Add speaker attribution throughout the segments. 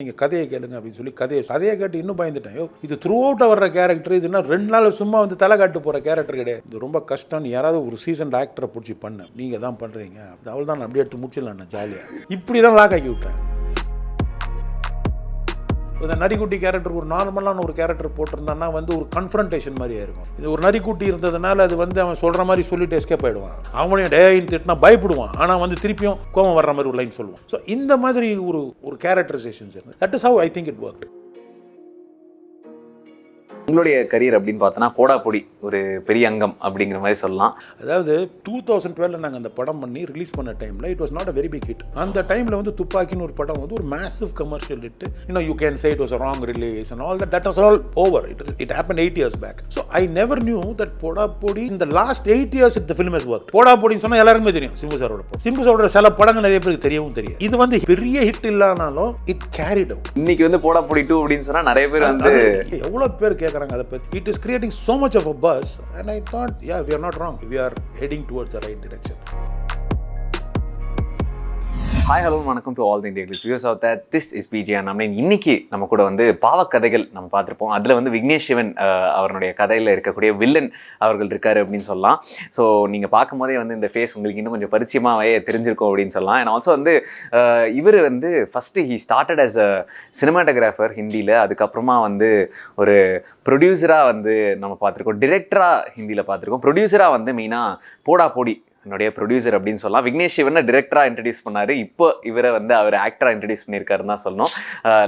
Speaker 1: நீங்கள் கதையை கேளுங்க அப்படின்னு சொல்லி கதையை கேட்டு இன்னும் பயந்துட்டேன். இது த்ரூ அவுட் வர்ற கேரக்டர், இதுனா 2 நாள் சும்மா வந்து தலை காட்டு போகிற கேரக்டர் கிடையாது. இது ரொம்ப கஷ்டம். யாராவது ஒரு சீசன் ஆக்டரை பிடிச்சி பண்ண நீங்கள் தான் பண்ணுறீங்க, அவள் தான் அப்படியே எடுத்து முடிச்சிடலாம். நான் ஜாலியாக இப்படி தான் லாக் ஆக்கி விட்டேன். இந்த நரிக்குட்டி கேரக்டருக்கு ஒரு நார்மலான ஒரு கேரக்டர் போட்டிருந்தான்னா வந்து ஒரு கன்ஃபரன்டேஷன் மாதிரியே இருக்கும். இது ஒரு நரிக்குட்டி இருந்ததுனால அது வந்து அவன் சொல்கிற மாதிரி சொல்லிட்டு எஸ்கேப் ஆகிடுவான். அவனையும் டேன்னு திட்டினா பயப்படுவான், ஆனால் வந்து திருப்பியும் கோபம் வர்ற மாதிரி ஒரு லைன் சொல்லுவான். ஸோ இந்த மாதிரி ஒரு கேரக்டரைசேஷன்ஸ் இருக்கு. That is how I think it work.
Speaker 2: உங்களுடைய கரியர் அப்படின்னு பார்த்தோன்னா போடா பொடி ஒரு பெரிய அங்கம் அப்படிங்கிற மாதிரி சொல்லலாம்.
Speaker 1: அதாவது 2012 நாங்கள் அந்த படம் பண்ணி ரிலீஸ் பண்ண டைமில் it was not a very big hit. அந்த டைமில் வந்து துப்பாக்கின்னு ஒரு படம் வந்து ஒரு massive commercial hit. You can say it was a wrong release and all that was all over. It happen 8 years back. So I never knew that Podaa Podi இந்த last 8 years the film has worked. போடா பொடின்னு சொன்னால் எல்லாருக்குமே தெரியும். சிம்பு சாரோட சில படங்கள் நிறைய பேருக்கு தெரியவும் தெரியும். இது வந்து பெரிய ஹிட் இல்லைனாலும் இட் கேரிட் அவுட்.
Speaker 2: இன்னைக்கு வந்து போடா பொடி 2 அப்படின்னு சொன்னால் நிறைய பேர் வந்து
Speaker 1: எவ்வளோ பேர் கேட்குறாங்க அதை பற்றி. It is creating so much of a buzz and I thought, yeah, we are not wrong. We are heading towards the right direction.
Speaker 2: Hi hello வணக்கம் to all the India views of that this is PJ. நம்ம இன்னைக்கு நம்ம கூட வந்து பாவக்கதைகள் நம்ம பார்த்துருப்போம். அதில் வந்து விக்னேஷ் சிவன் அவருடைய கதையில் இருக்கக்கூடிய வில்லன் அவர்கள் இருக்காரு அப்படின்னு சொல்லலாம். ஸோ நீங்கள் பார்க்கும் போதே வந்து இந்த ஃபேஸ் உங்களுக்கு இன்னும் கொஞ்சம் பரிச்சயமாகவே தெரிஞ்சிருக்கும் அப்படின்னு சொல்லலாம். அண்ட் ஆல்சோ வந்து இவர் வந்து first he started as a cinematographer ஹிந்தியில், அதுக்கப்புறமா வந்து ஒரு ப்ரொடியூசராக வந்து நம்ம பார்த்துருக்கோம், டிரெக்டராக ஹிந்தியில் பார்த்துருக்கோம், ப்ரொடியூசராக வந்து மெயினாக போடா பொடி என்னுடைய ப்ரொடியூசர் அப்படின்னு சொல்லலாம். விக்னேஷ் சிவனை டிரெக்டராக இன்ட்ரடியூஸ் பண்ணார். இப்போ இவரை வந்து அவர் ஆக்டராக இன்ட்ரடியூஸ் பண்ணியிருக்காருன்னு தான் சொல்லணும்.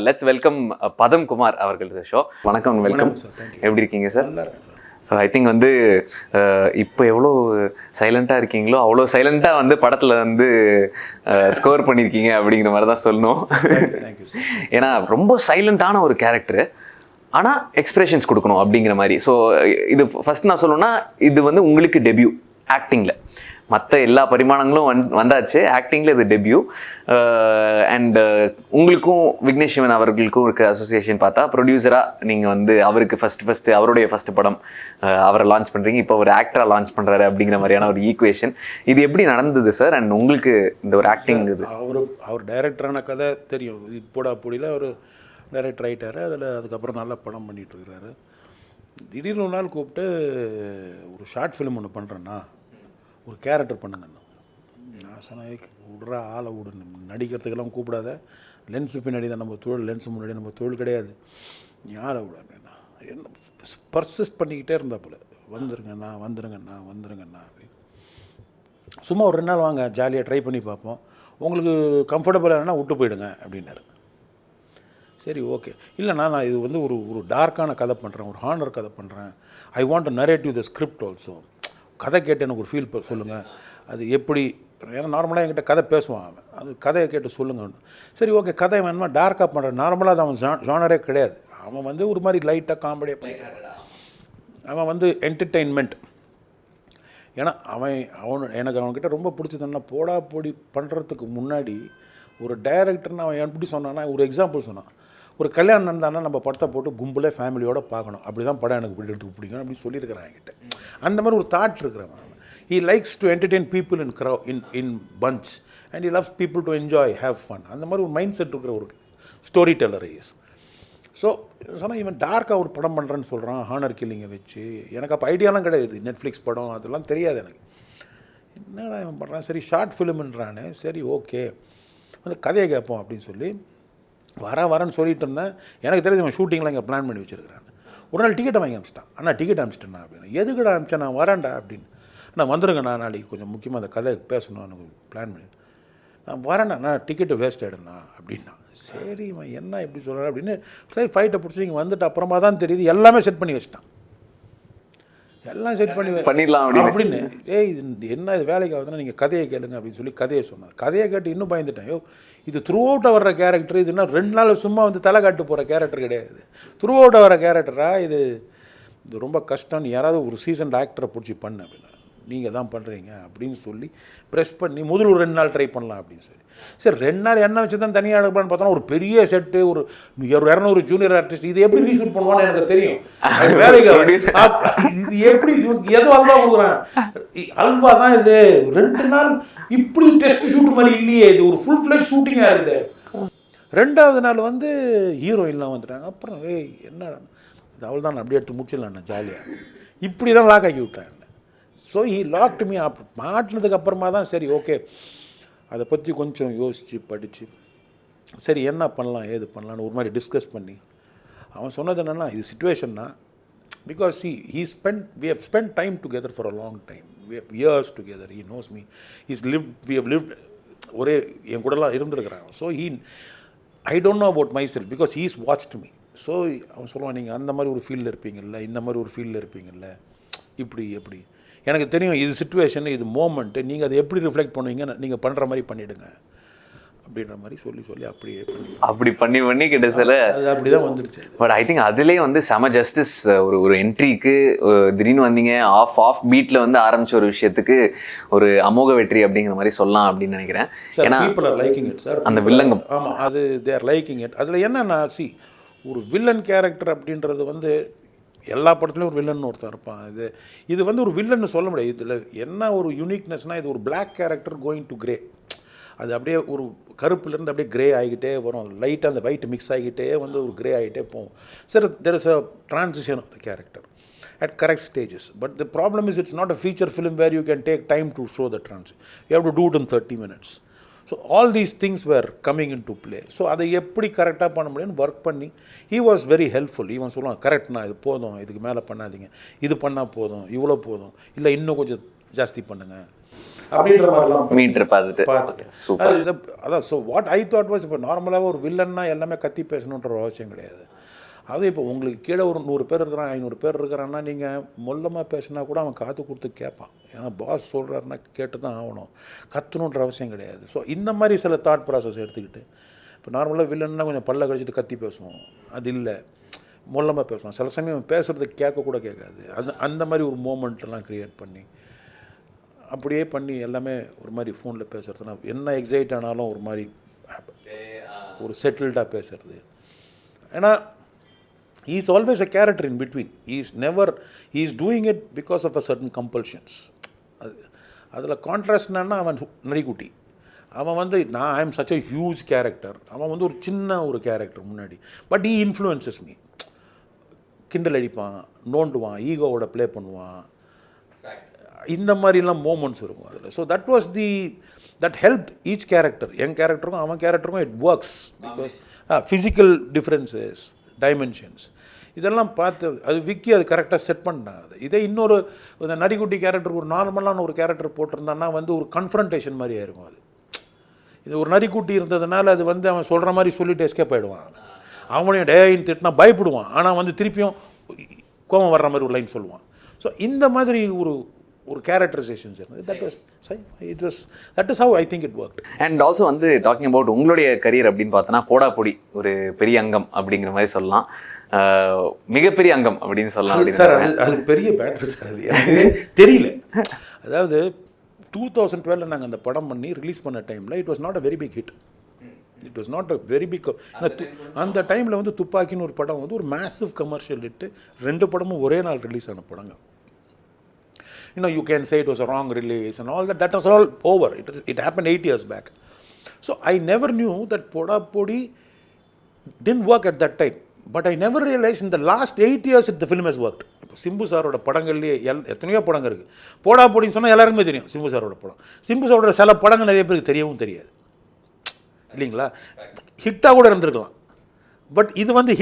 Speaker 2: லெட்ஸ் வெல்கம் பதம் குமார் அவர்கள் ஷோ. வணக்கம், வெல்கம். எப்படி இருக்கீங்க சார்? ஸோ ஐ திங்க் வந்து இப்போ எவ்வளோ சைலண்ட்டாக இருக்கீங்களோ அவ்வளோ சைலண்ட்டாக வந்து படத்தில் வந்து ஸ்கோர் பண்ணியிருக்கீங்க அப்படிங்கிற மாதிரி தான் சொல்லணும். ஏன்னா ரொம்ப சைலண்ட்டான ஒரு கேரக்டரு, ஆனால் எக்ஸ்பிரஷன்ஸ் கொடுக்கணும் அப்படிங்கிற மாதிரி. ஸோ இது ஃபஸ்ட் நான் சொல்லணும்னா இது வந்து உங்களுக்கு டெபியூ ஆக்டிங்கில். மற்ற எல்லா பரிமாணங்களும் வந்தாச்சு, ஆக்டிங்கில் இது டெபியூ. அண்ட் உங்களுக்கும் விக்னேஷ் சிவன் அவர்களுக்கும் இருக்க அசோசியேஷன் பார்த்தா ப்ரொடியூசராக நீங்கள் வந்து அவருக்கு ஃபஸ்ட்டு அவருடைய ஃபஸ்ட்டு படம் அவரை லான்ச் பண்ணுறீங்க, இப்போ ஒரு ஆக்டராக லான்ச் பண்ணுறாரு அப்படிங்கிற மாதிரியான ஒரு ஈக்குவேஷன். இது எப்படி நடந்தது சார்? அண்ட் உங்களுக்கு இந்த ஒரு ஆக்டிங் இது
Speaker 1: அவர் டைரக்டரான கதை தெரியும். இது போடா பொடியில் அவர் டைரக்டர் ஆகிட்டார். அதுக்கப்புறம் நல்லா படம் பண்ணிகிட்டு இருக்கிறாரு. திடீர்னு ஒரு நாள் கூப்பிட்டு ஒரு ஷார்ட் ஃபிலிம் ஒன்று பண்ணுறேன்னா ஒரு கேரக்டர் பண்ணுங்கண்ணா. நான் சொன்னேன், விட்றா ஆளை விடு, நடிக்கிறதுக்கெல்லாம் கூப்பிடாத, லென்ஸு பின்னாடி தான் நம்ம தொழில், லென்ஸு முன்னாடி நம்ம தொழில் கிடையாது, நீ ஆளை விட அப்படின்னா என்ன பர்சிஸ்ட் பண்ணிக்கிட்டே இருந்தா போல. வந்துருங்கண்ணா அப்படின்னு. சும்மா ஒரு 2 நாள் வாங்க, ஜாலியாக ட்ரை பண்ணி பார்ப்போம், உங்களுக்கு கம்ஃபர்டபுளாக இல்லைன்னா விட்டு போயிடுங்க அப்படின்னாரு. சரி, ஓகே. இல்லைண்ணா நான் இது வந்து ஒரு டார்க்கான கதை பண்ணுறேன், ஒரு ஹானர் கதை பண்ணுறேன், I want to narrative the script also. கதை கேட்டு எனக்கு ஒரு ஃபீல் சொல்லுங்கள், அது எப்படி, ஏன்னா நார்மலாக என்கிட்ட கதை பேசுவான் அவன், அது கதையை கேட்டு சொல்லுங்கள். சரி, ஓகே. கதை வேணுமா டார்க்காக பண்ணுறேன். நார்மலாக அது அவன் ஜானரே கிடையாது. அவன் வந்து ஒரு மாதிரி லைட்டாக காமெடியாக பண்ணிட்டான். அவன் வந்து என்டர்டெயின்மெண்ட். ஏன்னா எனக்கு அவன்கிட்ட ரொம்ப பிடிச்சதுன்னா போடா பொடி பண்ணுறதுக்கு முன்னாடி ஒரு டைரக்டர்னு அவன் எப்படி சொன்னான்னா, ஒரு எக்ஸாம்பிள் சொன்னான், ஒரு கல்யாணம் நடந்தானா நம்ம படத்தை போட்டு கும்பலே ஃபேமிலியோடு பார்க்கணும், அப்படி தான் படம் எனக்கு எடுத்துக்க பிடிக்கும் அப்படின்னு சொல்லியிருக்கிறான் என்கிட்ட. அந்த மாதிரி ஒரு தாட் இருக்கிறவன். He likes to entertain people in punch and he loves people to enjoy, have fun. அந்த மாதிரி ஒரு மைண்ட் செட் இருக்கிற ஒரு ஸ்டோரி டெல்லர் இஸ். ஸோ சொன்னால் இவன் டார்க்காக ஒரு படம் பண்ணுறேன்னு சொல்கிறான், ஹானர் கில்லிங்கை வச்சு. எனக்கு அப்போ ஐடியாலாம் கிடையாது, நெட்ஃப்ளிக்ஸ் படம் அதெல்லாம் தெரியாது எனக்கு. என்னடா இவன் பண்ணுறான், சரி ஷார்ட் ஃபிலிம்ன்றானே, சரி ஓகே அந்த கதையை கேட்போம் அப்படின்னு சொல்லி வரேன்னு சொல்லிட்டு இருந்தேன். எனக்கு தெரிஞ்சு அவன் ஷூட்டிங்லாம் இங்கே பிளான் பண்ணி வச்சுருக்கிறான். ஒரு நாள் டிக்கெட்டை வாங்கி அனுப்பிச்சிட்டான். அண்ணா டிக்கெட் அனுப்பிச்சிட்டேண்ணா அப்படின்னு. எதுக்கடா அனுப்பிச்சேன்? நான் வரேன்டா அப்படின்னு. நான் வந்துருங்கண்ணா, நாளைக்கு கொஞ்சம் முக்கியமாக அந்த கதை பேசணும் எனக்கு பிளான் பண்ணி. நான் வரேண்ணா, நான் டிக்கெட்டு வேஸ்ட் ஆகிடுண்ணா அப்படின்னா. சரி இவன் என்ன எப்படி சொல்கிறேன் அப்படின்னு சரி ஃபைட்டை பிடிச்சி இங்கே வந்துட்டு அப்புறமா தான் தெரியுது எல்லாமே செட் பண்ணி வச்சிட்டான். எல்லாம் செட் பண்ணிடலாம் அப்படின்னு. இது என்ன இது வேலைக்கு ஆகுதுன்னா நீங்கள் கதையை கேளுங்க அப்படின்னு சொல்லி கதையை சொன்னார். கதையை கேட்டு இன்னும் பயந்துட்டேன். இது த்ரூ அவுட்டாக வர்ற கேரக்டர், இதுனா 2 நாள் சும்மா வந்து தலை காட்டு போகிற கேரக்டர் கிடையாது. த்ரூ அவுட்டாக வர கேரக்டராக இது ரொம்ப கஷ்டம். யாராவது ஒரு சீசன் ஆக்டரை பிடிச்சி பண்ண அப்படின்னா நீங்கள் தான் பண்ணுறீங்க அப்படின்னு சொல்லி ப்ரெஸ் பண்ணி முதல் ஒரு 2 நாள் ட்ரை பண்ணலாம் அப்படின்னு சொல்லி. சரி 2 நாள் என்ன வச்சு தான் தனியாக எடுக்கலான்னு பார்த்தோன்னா ஒரு பெரிய செட்டு, ஒரு 200 ஜூனியர் ஆர்டிஸ்ட், இது எப்படி ரீஷூட் பண்ணுவான்னு எனக்கு தெரியும். வேலைக்கு இது எப்படி எதுவும் அல்வா கொடுக்குறேன், அல்வா தான் இது. 2 நாள் இப்படி டெஸ்ட் ஷூட் மாதிரி இல்லையே, இது ஒரு ஃபுல் ஃப்ளெஜ் ஷூட்டிங்காக இருக்குது. 2வது நாள் வந்து ஹீரோயின்லாம் வந்துட்டாங்க. அப்புறம் என்ன இது அவள் தான் அப்படியே எடுத்து முடிச்சிடலாண்ணா ஜாலியாக, இப்படி தான் லாக் ஆக்கி விட்டாங்க. So he locked me up. மாட்டினதுக்கு அப்புறமா தான் சரி ஓகே அதை பற்றி கொஞ்சம் யோசித்து படித்து சரி என்ன பண்ணலாம் ஏது பண்ணலான்னு ஒரு மாதிரி டிஸ்கஸ் பண்ணி அவன் சொன்னது என்னென்னா இது சுச்சுவேஷன்னா because he have spent time together for a long time, we have years together, he knows me, we have lived ஒரே என் கூடலாம் இருந்திருக்கிறான். So I don't know about myself because he's watched me. So அவன் சொல்லுவான் நீங்கள் அந்த மாதிரி ஒரு ஃபீல்டில் இருப்பீங்கள்ல, இந்த மாதிரி ஒரு ஃபீல்டில் இருப்பீங்கள்ல, இப்படி எப்படி எனக்கு தெரியும் இது சுச்சுவேஷன் இது மோமெண்ட்டு, நீங்கள் அதை எப்படி ரிஃப்ளெக்ட் பண்ணுவீங்க, நீங்கள் பண்ணுற மாதிரி பண்ணிவிடுங்க அப்படின்ற மாதிரி சொல்லி அப்படியே
Speaker 2: பண்ணி கிட்டத்தட்ட
Speaker 1: அது அப்படி தான் வந்துடுச்சு.
Speaker 2: பட் ஐ திங்க் அதுலேயே வந்து செம ஜஸ்டிஸ். ஒரு என்ட்ரிக்கு திடீர்னு வந்தீங்க, ஆஃப் பீட்டில் வந்து ஆரம்பிச்ச ஒரு விஷயத்துக்கு ஒரு அமோக வெற்றி அப்படிங்கிற மாதிரி சொல்லலாம் அப்படின்னு நினைக்கிறேன்.
Speaker 1: ஏன்னா people are liking it sir,
Speaker 2: அந்த வில்லங்கம்.
Speaker 1: ஆமாம், அது they are liking it. அதில் என்னன்னா ஒரு வில்லன் கேரக்டர் அப்படின்றது வந்து எல்லா படத்துலையும் ஒரு வில்லன் ஒருத்தர் இருப்பான். இது வந்து ஒரு வில்லன்னு சொல்ல முடியாது. இதில் என்ன ஒரு யூனிக்னஸ்னால் இது ஒரு black character going to grey. அது அப்படியே ஒரு கருப்புலேருந்து அப்படியே கிரே ஆகிக்கிட்டே வரும், லைட்டாக அந்த ஒயிட் மிக்ஸ் ஆகிக்கிட்டே வந்து ஒரு கிரே ஆகிட்டே போகும். Sir there is a transition of the character at correct stages. But the problem is it's not a feature film where you can take time to show the transition. You have to do it in 30 minutes. So all these things were coming into play. So அதை எப்படி கரெக்டாக பண்ண முடியும்னு work பண்ணி he was very helpful. இவன் சொல்லுவான் கரெக்ட்னா இது போதும், இதுக்கு மேலே பண்ணாதீங்க, இது பண்ணால் போதும், இவ்வளோ போதும், இல்லை இன்னும் கொஞ்சம் ஜாஸ்தி பண்ணுங்க அப்படின்ற மாதிரிலாம்
Speaker 2: மீட்டர் பார்த்துட்டு சூப்பர்.
Speaker 1: அதான் so what I thought was இப்போ நார்மலாக ஒரு வில்லன்னா எல்லாமே கத்தி பேசணுன்ற ஒரு அவசியம் கிடையாது. அது இப்போ உங்களுக்கு கீழே ஒரு 100 பேர் இருக்கிறான் 500 பேர் இருக்கிறான்னா நீங்கள் மொல்லமாக பேசினா கூட அவன் காத்து கொடுத்து கேட்பான். ஏன்னா பாஸ் சொல்கிறாருன்னா கேட்டு தான் ஆகணும், கத்தணுன்ற அவசியம் கிடையாது. ஸோ இந்த மாதிரி சில தாட் ப்ராசஸ் எடுத்துக்கிட்டு இப்போ நார்மலாக வில்லன்னா கொஞ்சம் பல்ல கழிச்சிட்டு கத்தி பேசுவோம், அது இல்லை மொல்லமாக பேசுவோம். சில சமயம் பேசுகிறது கேட்கக்கூட கேட்காது. அந்த மாதிரி ஒரு மூமெண்ட்டெல்லாம் க்ரியேட் பண்ணி அப்படியே பண்ணி எல்லாமே ஒரு மாதிரி ஃபோனில் பேசுகிறதுனா என்ன எக்ஸைட் ஆனாலும் ஒரு மாதிரி ஒரு செட்டில்டாக பேசுகிறது. ஏன்னா he is always a character in between. He is doing it because of a certain compulsions. அதில் கான்ட்ராஸ்ட் என்னன்னா அவன் நரிக்குட்டி, அவன் வந்து நான் I am such a huge character, அவன் வந்து ஒரு சின்ன ஒரு கேரக்டர் முன்னாடி. But he influences me. கிண்டல் அடிப்பான், நோண்டுவான், ஈகோவோட ப்ளே பண்ணுவான், இந்த மாதிரிலாம் மூமெண்ட்ஸ் இருக்கும் அதில். So that helped each character. என் கேரக்டருக்கும் அவன் கேரக்டருக்கும் it works because physical differences, dimensions இதெல்லாம் பார்த்து அது விக்கி அது கரெக்டாக செட் பண்ணிட்டாங்க. இதே இன்னொரு நரிக்குட்டி கேரக்டருக்கு ஒரு நார்மலான ஒரு கேரக்டர் போட்டிருந்தான்னா வந்து ஒரு கன்ஃபரன்டேஷன் மாதிரி ஆயிருக்கும். இது ஒரு நரிக்குட்டி இருந்ததுனால அது வந்து அவன் சொல்கிற மாதிரி சொல்லிட்டு எஸ்கேப் ஆகிடுவான். அவனையும் டேன்னு திட்டினா பயப்படுவான், ஆனால் வந்து திருப்பியும் கோபம் வர்ற மாதிரி ஒரு லைன் சொல்லுவான். ஸோ இந்த மாதிரி ஒரு கேரக்டரைசேஷன்ஸ் இருந்தது. that is how I think it worked.
Speaker 2: And also வந்து டாக்கிங் அபவுட் உங்களுடைய கரியர் அப்படின்னு பார்த்தோன்னா போடாப்பொடி ஒரு பெரிய அங்கம் அப்படிங்கிற மாதிரி சொல்லலாம், மிகப்பெரிய அங்கம் அப்படின்னு சொல்லலாம்.
Speaker 1: சார் அது பெரிய பேட்டரி சார், அது எனக்கு தெரியல. அதாவது 2012 நாங்கள் அந்த படம் பண்ணி ரிலீஸ் பண்ண டைமில் it was not a very big hit. It was not a very big. அந்த டைமில் வந்து துப்பாக்கின்னு ஒரு படம் வந்து ஒரு மேசிவ் கமர்ஷியல் ஹிட்டு. 2 படமும் ஒரே நாள் ரிலீஸ் ஆன படங்க. You can say it was a wrong release and all that. That was all over. It happened 8 years back. So I never knew that Poda Podi didn't work at that time. But I never realized in the last 8 years the film has worked. Simbu சாரோட படங்கள்லேயே எத்தனையோ படங்கள் இருக்குது. போடா போடின்னு சொன்னால் எல்லாருக்குமே தெரியும் சிம்பு சாரோட படம். சிம்பு சாரோட சில படங்கள் நிறைய பேருக்கு தெரியவும் தெரியாது இல்லைங்களா, ஹிட்டாக கூட இருந்திருக்கலாம். பட் இது வந்து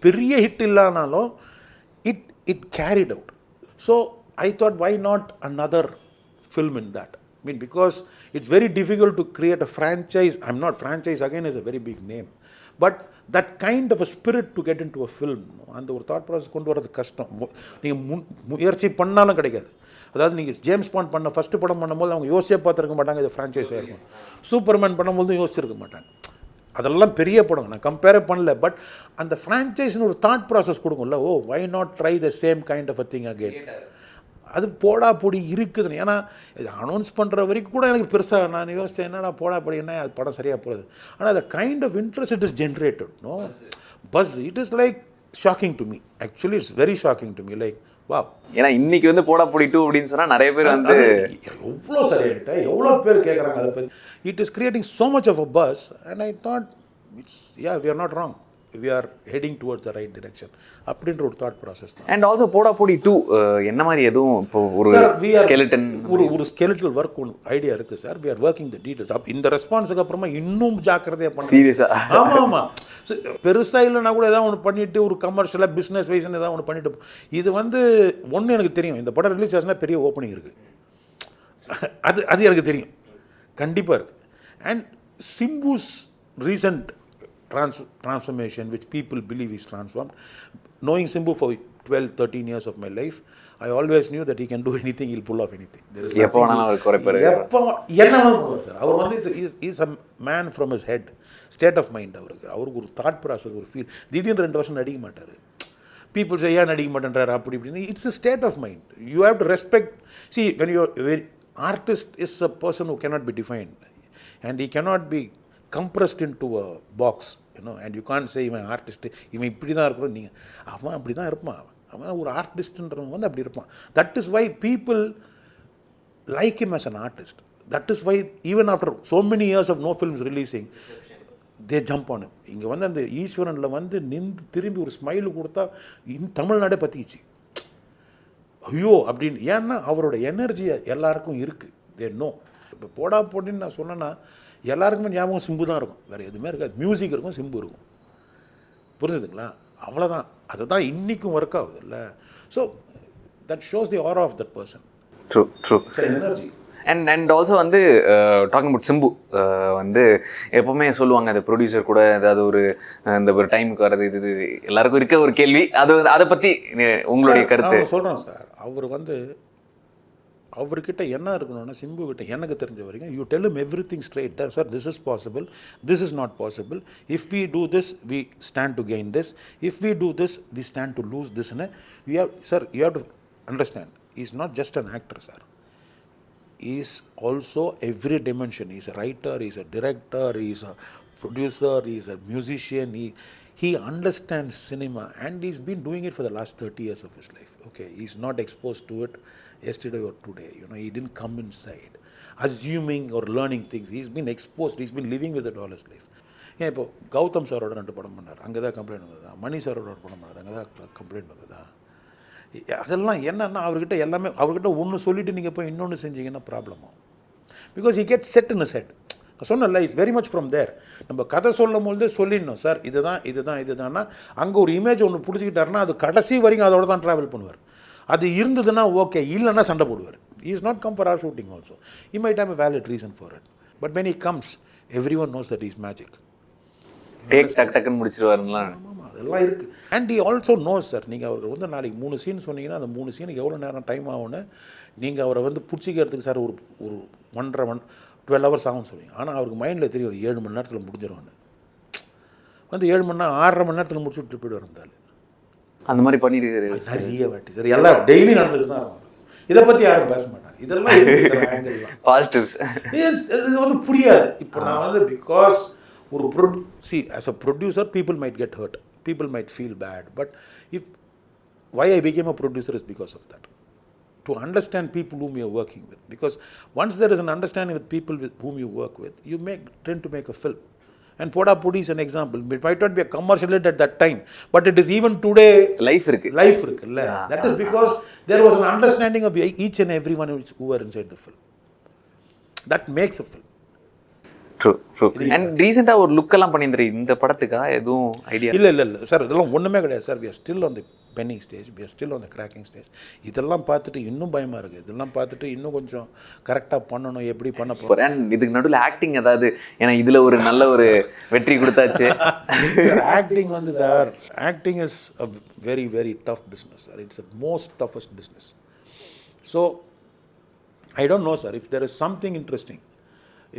Speaker 1: பெரிய hit இல்லானாலும் it carried out. So I thought, why not another film in that? I mean, because it's very difficult to create a franchise. I'm not, franchise again is a very big name. But that kind of a spirit to get into a film, அந்த ஒரு thought process கொண்டு வரது கஷ்டம். நீங்கள் முயற்சி பண்ணாலும் கிடைக்காது. அதாவது நீங்கள் ஜேம்ஸ் பாண்ட் பண்ண ஃபஸ்ட்டு படம் பண்ணும்போது அவங்க யோசிச்சே பார்த்துருக்க மாட்டாங்க இது ஃப்ரான்ச்சைஸாக இருக்கும். சூப்பர்மேன் பண்ணும்போது யோசிச்சிருக்க மாட்டாங்க. அதெல்லாம் பெரிய படம், நான் கம்பேரே பண்ணல. பட் அந்த ஃப்ரான்ச்சைஸ்னு ஒரு தாட் ப்ராசஸ் கொடுக்கும்ல, oh why not try the same kind of a thing again. அது போடா பொடி இருக்குதுன்னு. ஏன்னா இது அனௌன்ஸ் பண்ணுற வரைக்கும் கூட எனக்கு பெருசாக நான் யோசித்தேன், என்னடா போடா பொடி என்ன அது படம் சரியாக போகுது. ஆனால் அந்த kind of interest it is generated, no fuss. It is like shocking to me. Actually it's very shocking to me. Like வா,
Speaker 2: ஏன்னா இன்னைக்கு வந்து போடா பொடி 2 அப்படின்னு சொன்னால் நிறைய பேர் வந்து
Speaker 1: எவ்வளோ சரியாகிட்ட எவ்வளோ பேர் கேட்குறாங்க அதை பற்றி. It is creating so much of a fuss. And I thought we are not wrong. We are heading towards the right direction. அப்படின்ற ஒரு தாட் ப்ராசஸ் தான்.
Speaker 2: அண்ட் ஆல்சோ போடா போடி 2 என்ன மாதிரி எதுவும் இப்போ ஒரு ஸ்கெலிட்டன்
Speaker 1: ஒரு ஸ்கெலிட்டல் ஒர்க் ஒன்று ஐடியா இருக்குது sir. We are working the details. இந்த ரெஸ்பான்ஸுக்கு அப்புறமா இன்னும் ஜாக்கிரதையாக பண்ண.
Speaker 2: சீரியஸாக?
Speaker 1: ஆமாம். பெருசாக இல்லைனா கூட ஏதாவது ஒன்று பண்ணிவிட்டு ஒரு கமர்ஷியலாக பிஸ்னஸ் வைஸ்ன்னு ஏதாவது ஒன்று பண்ணிவிட்டு இது ஒன்று எனக்கு தெரியும். இந்த படம் ரிலீஸ் ஆச்சுன்னா பெரிய ஓப்பனிங் இருக்குது. அது எனக்கு தெரியும், கண்டிப்பாக இருக்குது. And Simbu's recent transformation which people believe is transformed. Knowing Simbu for 12-13 years of my life, I always knew that he can do anything, he'll pull off anything.
Speaker 2: எப்போ வேணாலும் அவர் குறைப்பாரு.
Speaker 1: என்ன வேணாலும் சார். அவர் is a man from his head, state of mind. அவருக்கு ஒரு thought process, ஒரு feel. திடீர்னு 2 வருஷம் நடிக்க மாட்டார். பீப்புள் சே ஏன் நடிக்க மாட்டேன்றாரு அப்படி இப்படின்னு. It's a state of mind. You have to respect. See, when you're very artist is a person who cannot be defined and he cannot be compressed into a box, and you can't say இவன் artist, இவன் இப்படி தான் இருக்கணும். நீங்கள் அவன் அப்படி தான் இருப்பான். அவன் ஒரு ஆர்டிஸ்ட்ன்றவன் அப்படி இருப்பான். That is why people like him as an artist. That is why even after so many years of no films releasing, they jump on him. இங்கே அந்த ஈஸ்வரனில் நின்று திரும்பி ஒரு ஸ்மைல் கொடுத்தா தமிழ்நாடே பற்றிச்சு. ஐயோ அப்படின்னு. ஏன்னா அவரோட எனர்ஜி எல்லாருக்கும் இருக்குது. They know. இப்போ போடா போட்டின்னு நான் சொன்னேன்னா எல்லாருக்குமே ஞாபகம் சிம்பு தான் இருக்கும், வேறு எதுவுமே இருக்காது. மியூசிக் இருக்கும், சிம்பு இருக்கும். புரிஞ்சுதுங்களா? அவ்வளோதான். அதுதான் இன்றைக்கும் ஒர்க் ஆகுது இல்லை. So that shows the aura of that person.
Speaker 2: True
Speaker 1: energy.
Speaker 2: And also talking about Simbu எப்போவுமே சொல்லுவாங்க, அந்த ப்ரொடியூசர் கூட ஏதாவது ஒரு டைமுக்கு வர்றது இது எல்லாருக்கும் இருக்க ஒரு கேள்வி. அதை பற்றி உங்களுடைய கருத்து?
Speaker 1: சொல்கிறேன் சார். அவர்கிட்ட என்ன இருக்கணும்னா, சிம்பு கிட்ட எனக்கு தெரிஞ்ச வரைக்கும், you tell him everything straight. Sir, this is possible, this is not possible. If we do this, we stand to gain this. If we do this, we stand to lose this. Sir, you have to understand, he's not just an actor, sir. He's also every dimension. He's a writer, he's a director, he's a producer, he's a musician. He understands cinema and he's been doing it for the last 30 years of his life. Okay, he's not exposed to it yesterday or today. He didn't come inside assuming or learning things. He's been exposed, he's been living with it all his life. ஏன் இப்போ கௌதம் சாரோட 2 படம் பண்ணார், அங்கே தான் complaint வந்ததா? மணி சாரோட ஒரு படம் பண்ணார், அங்கே தான் கம்ப்ளைண்ட் வந்ததா? அதெல்லாம் என்னன்னா, அவர்கிட்ட ஒன்று சொல்லிவிட்டு நீங்கள் போய் இன்னொன்று செஞ்சீங்கன்னா ப்ராப்ளமும். Because he gets set in his head. சொன்னல, இஸ் வெரி மச் ஃப்ரம் தேர். நம்ம கதை சொல்லும் போதே சொல்லிடணும், சார் இதுதான்னா அங்கே ஒரு இமேஜ் ஒன்று பிடிச்சிக்கிட்டாருன்னா அது கடைசி வரைக்கும் அதோட தான் ட்ராவல் பண்ணுவார். அது இருந்ததுன்னா ஓகே, இல்லைன்னா சண்டை போடுவார். he is not come for our shooting also. He might have a valid reason for it, but when he comes, everyone knows that he is magic.
Speaker 2: டக்குன்னு முடிச்சிருவாருங்களா?
Speaker 1: ஆமாம், அதெல்லாம் இருக்குது. And he also knows, sir, நீங்கள் அவருக்கு நாளைக்கு 3 scene சொன்னீங்கன்னா அந்த 3 சீனுக்கு எவ்வளோ நேரம் டைம் ஆகும்னு நீங்கள் அவரை பிடிச்சிக்கிறதுக்கு சார் ஒரு 12 hours ஆகும்னு சொல்லுவீங்க. ஆனால் அவருக்கு மைண்டில் தெரியும் 7 மணி நேரத்தில் முடிஞ்சிடும்னு. 7 மணி நேரம் 6.5 மணி நேரத்தில் முடிச்சுட்டு போய்ட்டு இருந்தாலும்
Speaker 2: அந்த மாதிரி பண்ணிட்டு
Speaker 1: நிறைய வாட்டி சார். எல்லாம் டெய்லி நடந்துட்டு தான் இருக்கும். இதை பற்றி யாரும் பேச மாட்டாங்க. இதெல்லாம்
Speaker 2: பாசிட்டிவ்ஸ்.
Speaker 1: இது புரியாது. இப்போ நான் பிகாஸ் ஒரு as a producer, people might get hurt, people might feel bad, but why I became a producer is because of that. To understand people whom you are working with, because once there is an understanding with people with whom you work with, you tend to make a film. And Poda Pudi is an example. It might not be a commercial hit at that time, but it is even today.
Speaker 2: Life irukku.
Speaker 1: That is because there was an understanding of each and everyone who were inside the film. That makes a film.
Speaker 2: True. And ரீசெண்டா ஒரு look எல்லாம் பண்ணியிருந்தீங்க இந்த படத்துக்கா? எதுவும் idea?
Speaker 1: இல்லை sir, இதெல்லாம் ஒன்றுமே கிடையாது sir. we are still on the penning stage, we are still on the cracking stage. இதெல்லாம் பார்த்துட்டு இன்னும் பயமாக இருக்குது. இதெல்லாம் பார்த்துட்டு இன்னும் கொஞ்சம் கரெக்டாக பண்ணணும், எப்படி பண்ண போகிறோம்.
Speaker 2: அண்ட் இதுக்கு நடுவில் ஆக்டிங் ஏதாவது, ஏன்னா இதில் ஒரு நல்ல ஒரு வெற்றி கொடுத்தாச்சு.
Speaker 1: Acting sir, acting is a very very tough business sir. It's a most toughest business. So I don't know sir, if there is something interesting,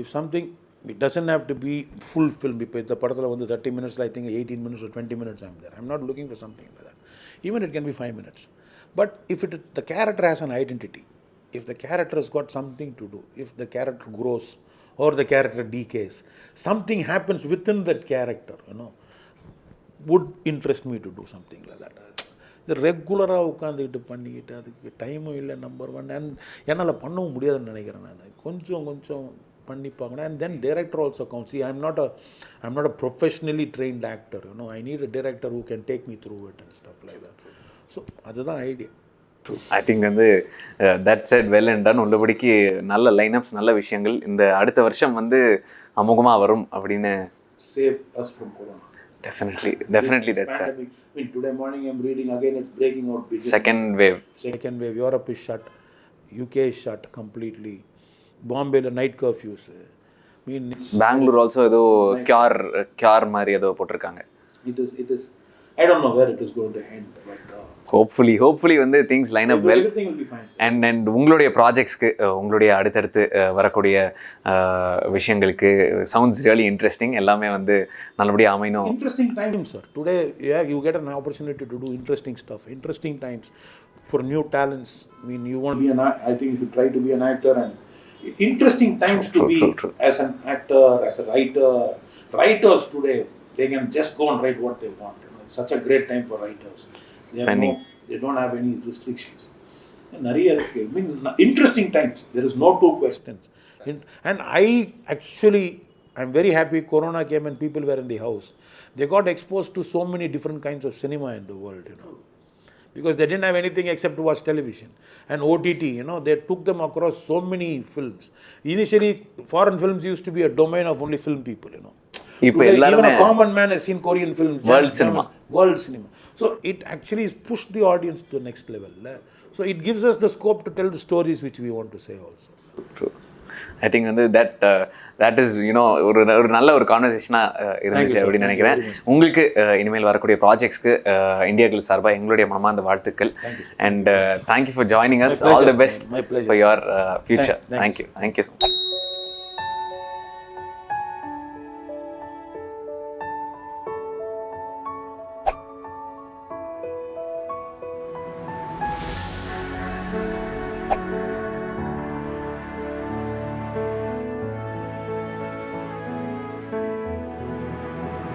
Speaker 1: if something, it doesn't have to be full film. இப்போ இந்த படத்தில் 30 minutes, I think 18 minutes or 20 minutes I'm there. I'm not looking for something like that. Even it can be 5 minutes. But if the character has an identity, if the character has got something to do, if the character grows or the character decays, something happens within that character, would interest me to do something like that. இது ரெகுலராக உட்காந்துக்கிட்டு பண்ணிக்கிட்டு அதுக்கு டைமும் இல்லை, number 1. And என்னால் பண்ணவும் முடியாதுன்னு நினைக்கிறேன். நான் கொஞ்சம் பண்ணிப்பாங்கன்னா and then director also counts. See, I'm not a professionally trained actor, you know. I need a director who can take me through it and stuff like that. So அதுதான் idea.
Speaker 2: I think வந்து that set well and done. உள்ளபடிக்கு நல்ல lineups, நல்ல விஷயங்கள் இந்த அடுத்த வருஷம் வந்து அமோகமாக வரும் அப்படின்னு.
Speaker 1: Save us from corona.
Speaker 2: Definitely that's that.
Speaker 1: Pandemic. I mean, today morning I'm reading again, it's breaking out big.
Speaker 2: Second wave.
Speaker 1: Europe is shut, UK is shut completely. Bombay the night curfews. I mean,
Speaker 2: Bangalore also ஏதோ கியார் மாதிரி ஏதோ போட்டிருக்காங்க.
Speaker 1: it is I don't know where it is going to end, but
Speaker 2: hopefully வந்து things line up well.
Speaker 1: everything will be fine.
Speaker 2: And உங்களுடைய ப்ராஜெக்ட்ஸ்க்கு, உங்களுடைய அடுத்தடுத்து வரக்கூடிய விஷயங்களுக்கு சவுண்ட்ஸ் ரியலி இன்ட்ரெஸ்டிங். எல்லாமே வந்து நல்லபடியாக அமையணும்.
Speaker 1: Interesting times, sir. Today, yeah, you get an opportunity to do interesting stuff. Interesting times for new talents. I mean, you want to be I think you should try to be an actor, and interesting times to be
Speaker 2: True.
Speaker 1: as an actor, as a writer. Writers today, they can just go and write what they want. You know, it's such a great time for writers. They don't have any restrictions. நிறைய இருக்கு. I mean, interesting times. There is no two questions. And I'm very happy Corona came and people were in the house. They got exposed to so many different kinds of cinema in the world, you know, because they didn't have anything except to watch television. And OTT, you know, they took them across so many films. Initially, foreign films used to be a domain of only film people, you know.
Speaker 2: இப்போ
Speaker 1: Today, even
Speaker 2: எல்லாருமே
Speaker 1: a common man has seen Korean films. World cinema. So it actually has pushed the audience to the next level. So it gives us the scope to tell the stories which we want to say also.
Speaker 2: True. I think வந்து that is you know ஒரு நல்ல ஒரு கான்வர்சேஷனாக இருந்துச்சு அப்படின்னு நினைக்கிறேன். உங்களுக்கு இனிமேல் வரக்கூடிய ப்ராஜெக்ட்ஸ்க்கு இந்தியாக்கள் சார்பாக எங்களுடைய மனமார்ந்த வாழ்த்துக்கள். And thank you for joining us. All the best for your future. Thank you so much.